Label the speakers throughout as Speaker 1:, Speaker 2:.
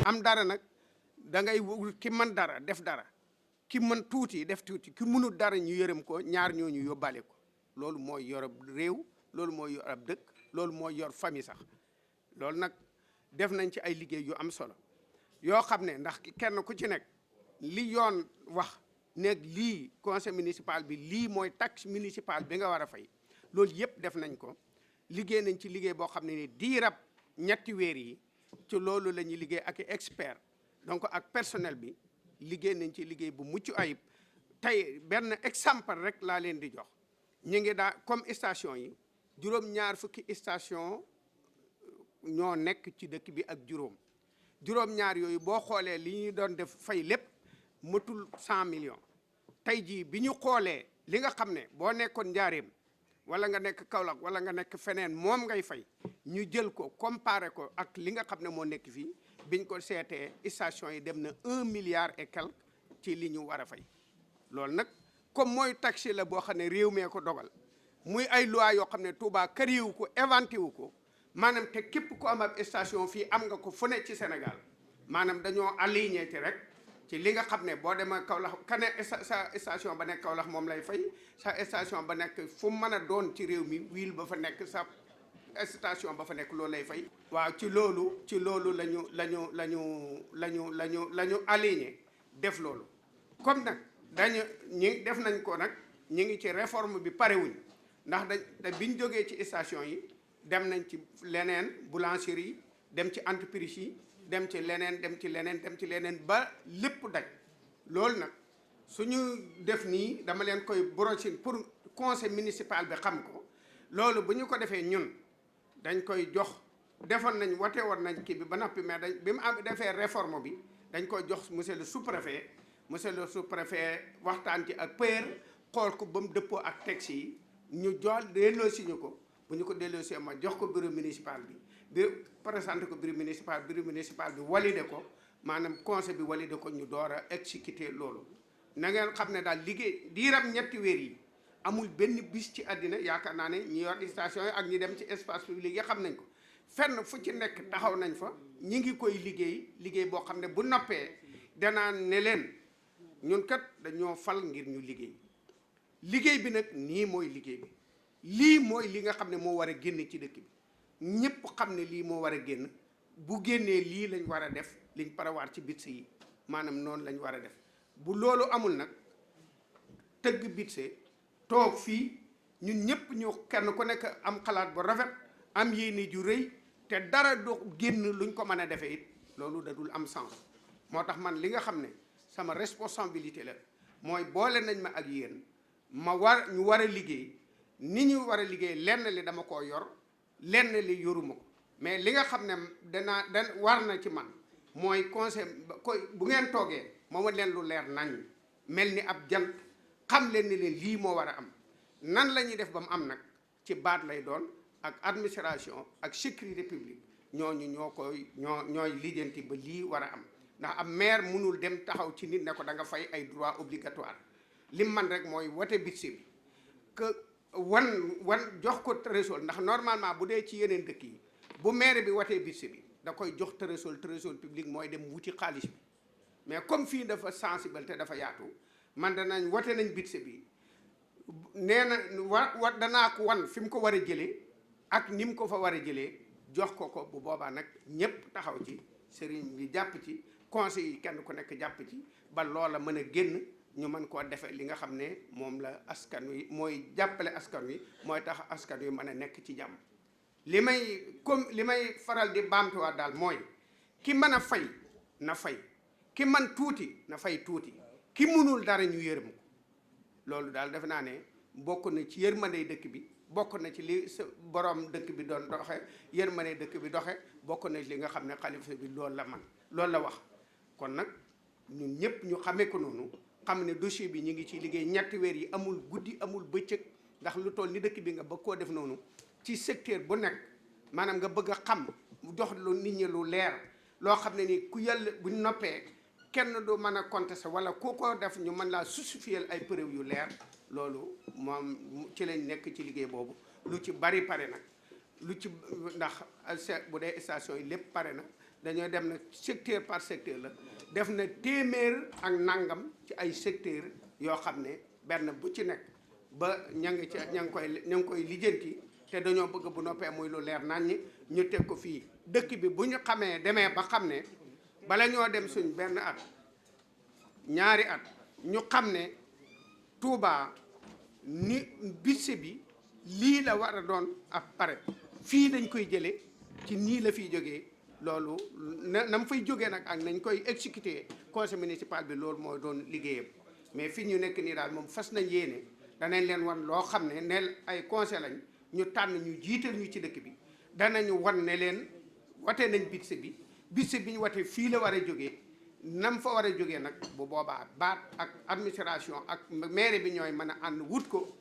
Speaker 1: am dara nag da ngay ki mën dara def dara ki mën tuuti def tuuti ki mënul dara ñu yërëm ko ñaar ñooñu yóbbaale ko loolu mooy yor ab réew loolu mooy yor ab dëkk loolu mooy yor famille sax loolu nag def nañ ci ay liggéey yu am solo yoo xam ne ndax kenn ku ci nekk li yoon wax nekk lii conseil municipal bi lii mooy taxe municipal bi nga war a fay loolu yëpp def nañ ko liggéey nañ ci liggéey boo xam ne ni diirab ñetti weer yi ci loolu la ñuy liggéey ak expert donc ak personnel bi liggéey nañ ci liggéey bu mucc ayib tey benn exemple rek laa leen di jox ñu ngi daa comme station yi juróom-ñaar fukki station ñoo nekk ci dëkk bi ak juróom-ñaar yooyu boo xoolee li ñuy doon def fay lépp matul 100 millions tey jii bi ñu xoolee li nga xam ne boo nekkoon Njaaréem wala nga nekk Kaolack wala nga nekk feneen moom ngay fay ñu jël ko comparé ko ak li nga xam ne moo nekk fii biñ ko seetee station yi dem na 1 milliard et quelque ci li ñu war a fay loolu nag comme mooy taxe la boo xam ne réew mee ko dogal muy ay loi yoo xam ne Touba këriwu ko inventé wu ko maanaam te képp ko am ab station fii am nga ko fu ne ci Sénégal maanaam dañoo aligné ci rek ci li nga xam ne boo demee Kaolack ka ne sa station ba nekk Kaolack moom lay fay sa station ba nekk fu mën a doon ci réew mi ville ba fa nekk sa station ba fa nekk loolu lay fay. waaw ci loolu la ñu aligné def loolu comme nag ñi def nañ ko nag ñi ngi ci réforme bi parewuñ ndax biñ jógee ci station yi dem nañ ci leneen boulangerie dem ci entreprise yi dem ci leneen ba lépp daj loolu nag suñu def nii dama leen koy brocher pour conseil municipal bi xam ko loolu bu ñu ko defee ñun dañ koy jox defoon nañ wote woon nañ kii bi ba noppi mais bi mu am defee réforme bi dañ koy jox monsieur le sous-préfet waxtaan ci ak père xool ko ba mu dëppoo ak texte yi ñu jox delloosi ñu ko bu ñu ko delloosee ma jox ko bureau municipal bi présenté ko bureau municipal bi validé ko maanaam conseil bi validé ko ñu door a exécuter loolu na ngeen xam ne daal liggéey diiram ñetti weer yi amul benn bis ci àddina yaakaar naa ne ñi yor station yi ak ñi dem ci espace public yi xam nañ ko fenn fu ci nekk taxaw nañ fa ñi ngi koy liggéey boo xam ne bu noppee danaa ne leen ñun kat dañoo fal ngir ñu liggéey bi nag nii mooy liggéey bi lii mooy li nga xam ne moo war a génn ci dëkk bi ñëpp xam ne lii moo war a génn bu génnee lii lañ war a def liñ parawaar ci bitse yi maanaam noonu lañ war a def bu loolu amul nag tëgg bitse toog fii ñun ñëpp ñu kenn ku nekk am xalaat bu rafet am yéene ju rëy te dara du génn luñ ko mën a defee it loolu da dul am sens moo tax man li nga xam ne sama responsabilité la mooy boole nañ ma ak yéen ñu war a liggéey ni ñu war a liggéey lenn li dama koo yor lenn li yoruma ko mais li nga xam ne war na ci man mooy conseil bu ngeen toogee mooma leen lu leer nañ mel ni ab jant xam leen ni leen lii moo war a am nan la ñuy def ba mu am nag ci baat lay doon ak administration ak sécurité publique ñooñu ñooy lijjanti ba lii war a am ndax am maire mënul dem taxaw ci nit ne ko da nga fay ay droits obligatoires lim man rek mooy wote budget bi que wan jox ko trésor ndax normalement bu dee ci yeneen dëkk yi bu maire bi watee budget bi da koy jox trésor public mooy dem wuti xaalis bi mais comme fii dafa sensible te dafa yaatu man danañ wote nañ budget bi nee na danaa ko wan fi mu ko war a jëlee ak ni mu ko fa war a jëlee jox ko bu boobaa nag ñëpp taxaw ci sëriñ bi jàpp ci conseil yi kenn ku nekk jàpp ci ba loola mën a génn ñu mën koo defee li nga xam ne moom la askan wi mooy jàppale askan wi mooy tax askan wi mën a nekk ci jàmm li may faral di baamtuwaat daal mooy ki mën a fay na fay ki man tuuti na fay tuuti ki mënul dara ñu yërëm ko loolu daal defe naa ne bokk na ci yërmande dëkk bi bokk na ci li sa borom dëkk bi doon doxe yërmande dëkk bi doxe bokk na ci li nga xam ne xalifa bi loolu la wax kon nag ñun ñëpp ñu xamee ko noonu xam ne dossier bi ñu ngi ci liggéey ñetti weer yi amul guddi amul bëccëg ndax lu toll ni dëkk bi nga bëgg koo def noonu ci secteur bu nekk maanaam nga bëgg a xam jox lu nit ñi lu leer loo xam ne ni ku yàlla bu noppee kenn du mën a contester wala ku ko def ñu mën laa justifier ay preuve yu leer loolu moom ci lañ nekk ci liggéey boobu lu ci bari pare nag lu ci ndax bu dee station yi lépp pare na dañoo dem nag secteur par secteur la def na téeméer ak nangam ci ay secteur yoo xam ne benn bu ci nekk ba ña ngi koy lijjanti te dañoo bëgg bu noppee muy lu leer naññi ñu teg ko fii dëkk bi bu ñu xamee demee ba xam ne bala ñoo dem suñ benn at ñaari at ñu xam ne Touba ni budget bi lii la war a doon ak pare fii dañ koy jëlee ci nii la fiy jógee loolu na mu fay jógee nag ak nañ koy exécuter conseil municipal bi loolu mooy doon liggéeyam mais fi ñu nekk nii daal moom fas nañ yéene danañ leen wan loo xam ne neel ay conseil lañ ñu tànn ñu jiital ñu ci dëkk bi danañu wan ne leen wate nañ budget bi ñu wate fii la war a jógee nam fa war a jógee nag bu boobaa baat ak administration ak mairie bi ñooy mën a ànd wut ko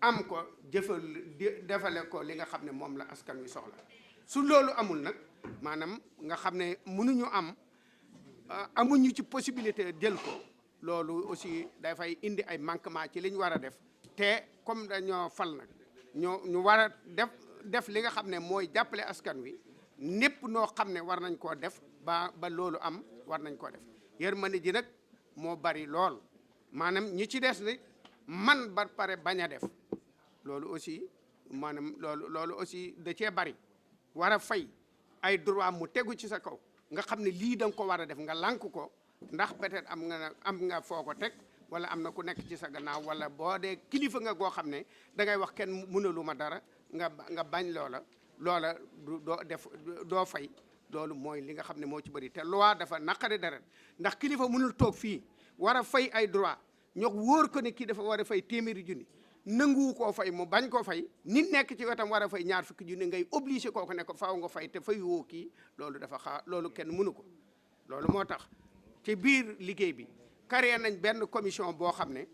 Speaker 1: am ko defale ko li nga xam ne moom la askan wi soxla su loolu amul nag maanaam nga xam ne mënuñu amuñu ci possibilité jël ko loolu aussi dafay indi ay manquement ci li ñu war a def te comme dañoo fal nag ñu war a def li nga xam ne mooy jàppale askan wi népp noo xam ne war nañ koo def ba loolu am war nañ koo def yërmande ji nag moo bari lool maanaam ñi ci des ni man ba pare bañ a def loolu aussi maanaam loolu aussi da cee bari war a fay ay droit mu tegu ci sa kaw nga xam ne lii da nga ko war a def nga lànk ko ndax peut-être am nga foo ko teg wala am na ku nekk ci sa gannaaw wala boo dee kilifa nga goo xam ne da ngay wax kenn mënalu ma dara nga bañ loola doo fay loolu mooy li nga xam ne moo ci bëri te loi dafa naqari dara ndax kilifa mënul toog fii war a fay ay droit ñoo wóor ko ne kii dafa war a fay téeméeri junni nanguwu koo fay mu bañ koo fay nit nekk ci wetam war a fay ñaar fukki junni ngay obligé kooku ne ko faaw nga fay te fay woo kii loolu loolu kenn mënu ko loolu moo tax ci biir liggéey bi créé nañ benn commission boo xam ne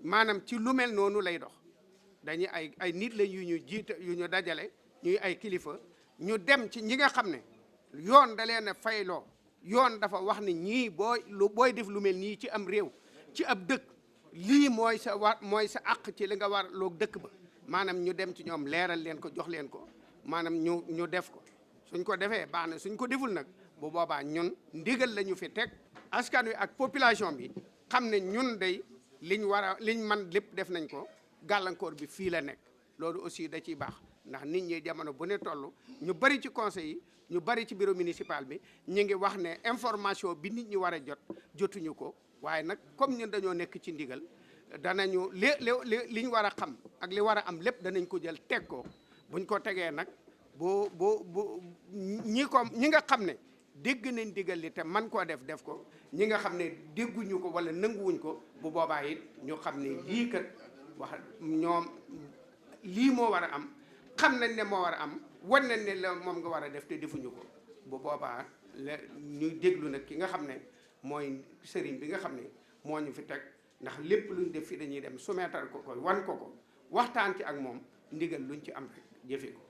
Speaker 1: maanaam ci lu mel noonu lay dox dañuy ay nit la yu ñu dajale ñuy ay kilifa ñu dem ci ñi nga xam ne yoon da leen a fayloo yoon dafa wax ne ñii booy def lu mel nii ci am réew ci ab dëkk lii mooy sa àq ci li nga war loo dëkk ba maanaam ñu dem ci ñoom leeral leen ko jox leen ko maanaam ñu def ko suñ ko defee baax na suñ ko deful nag bu boobaa ñun ndigal la ñu fi teg askan wi ak population bi xam ne ñun day liñ man lépp def nañ ko gàllankoor bi fii la nekk loolu aussi da ciy baax ndax nit ñi jamono bu ne toll ñu bari ci conseil yi ñu bari ci bureau municipal bi ñu ngi wax ne information bi nit ñi war a jotuñu ko waaye nag comme ñun dañoo nekk ci ndigal danañu li ñu war a xam ak li war a am lépp danañ ko jël teg ko buñ ko tegee nag ñi nga xam ne dégg nañ ndigal li te man koo def ko ñi nga xam ne dégguñu ko wala nanguwuñ ko bu boobaa it ñu xam ne lii kat wax ñoom lii moo war a am xam nañ ne moo war a am wan nañ ne la moom nga war a def te defuñu ko bu boobaa ñuy déglu nag ki nga xam ne mooy sëriñ bi nga xam ne moo ñu fi teg ndax lépp luñ def fi dañuy dem soumettre ko wan ko waxtaan ci ak moom ndigal luñ ci am rek jëfe ko